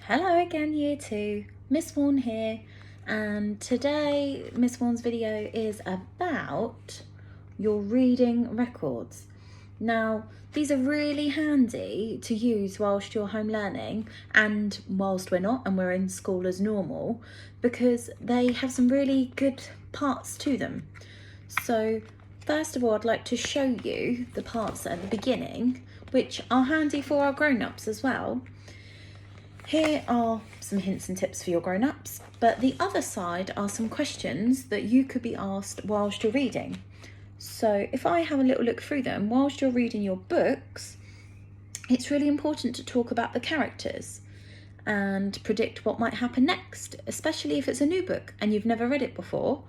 Hello again, Year 2. Miss Vaughan here, and today Miss Vaughan's video is about your reading records. Now, these are really handy to use whilst you're home learning and whilst we're not and we're in school as normal, because they have some really good parts to them. So first of all, I'd like to show you the parts at the beginning, which are handy for our grown-ups as well. Here are some hints and tips for your grown-ups, but the other side are some questions that you could be asked whilst you're reading. So if I have a little look through them, whilst you're reading your books, it's really important to talk about the characters and predict what might happen next, especially if it's a new book and you've never read it before.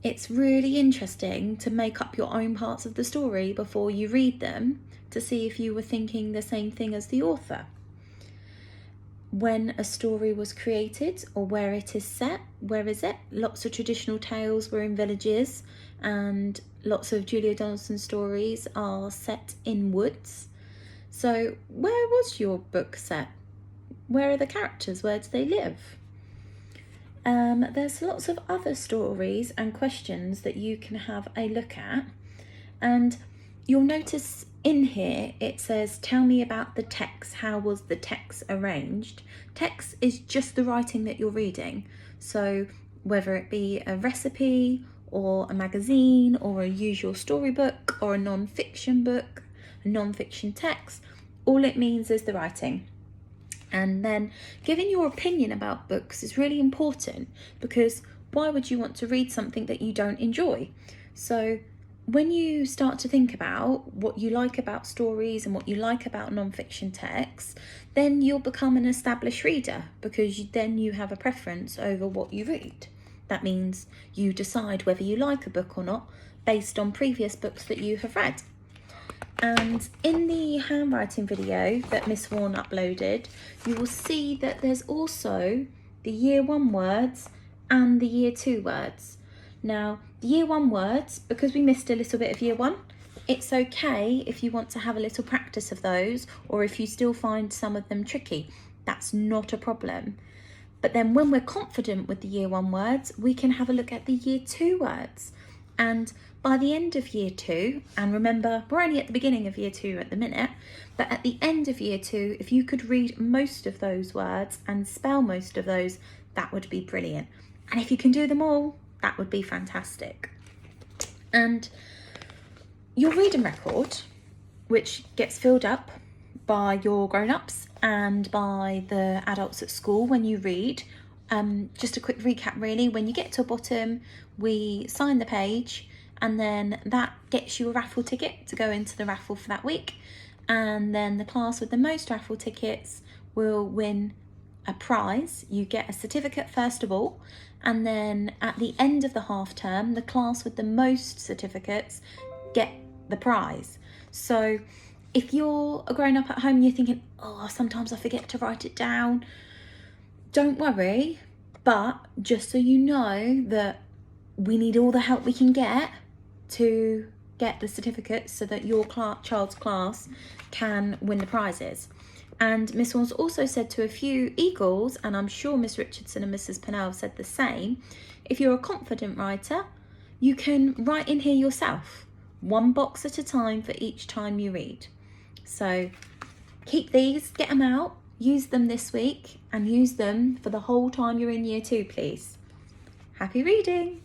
It's really interesting to make up your own parts of the story before you read them to see if you were thinking the same thing as the author. When a story was created or where it is set, where is it? Lots of traditional tales were in villages, and lots of Julia Donaldson stories are set in woods. So where was your book set? Where are the characters? Where do they live? There's lots of other stories and questions that you can have a look at, and you'll notice in here it says, tell me about the text. How was the text arranged? Text is just the writing that you're reading. So whether it be a recipe or a magazine or a usual storybook or a non-fiction book, a non-fiction text, all it means is the writing. And then giving your opinion about books is really important, because why would you want to read something that you don't enjoy? So when you start to think about what you like about stories and what you like about non-fiction texts, then you'll become an established reader, because then you have a preference over what you read. That means you decide whether you like a book or not based on previous books that you have read. And in the handwriting video that Miss Vaughan uploaded, you will see that there's also the Year 1 words and the Year 2 words. Now, the Year 1 words, because we missed a little bit of Year 1, it's okay if you want to have a little practice of those, or if you still find some of them tricky. That's not a problem. But then when we're confident with the Year 1 words, we can have a look at the Year 2 words. And by the end of Year 2, and remember, we're only at the beginning of Year 2 at the minute, but at the end of Year 2, if you could read most of those words and spell most of those, that would be brilliant. And if you can do them all, that would be fantastic. And your reading record, which gets filled up by your grown-ups and by the adults at school when you read, just a quick recap really, when you get to the bottom, we sign the page, and then that gets you a raffle ticket to go into the raffle for that week. And then the class with the most raffle tickets will win a prize. You get a certificate first of all, and then at the end of the half term, the class with the most certificates get the prize. So if you're a grown up at home and you're thinking, oh, sometimes I forget to write it down, don't worry, but just so you know that we need all the help we can get to get the certificates so that your child's class can win the prizes. And Miss Vaughan's also said to a few Eagles, and I'm sure Miss Richardson and Mrs. Pennell have said the same, if you're a confident writer, you can write in here yourself, one box at a time for each time you read. So keep these, get them out, use them this week, and use them for the whole time you're in Year 2, please. Happy reading!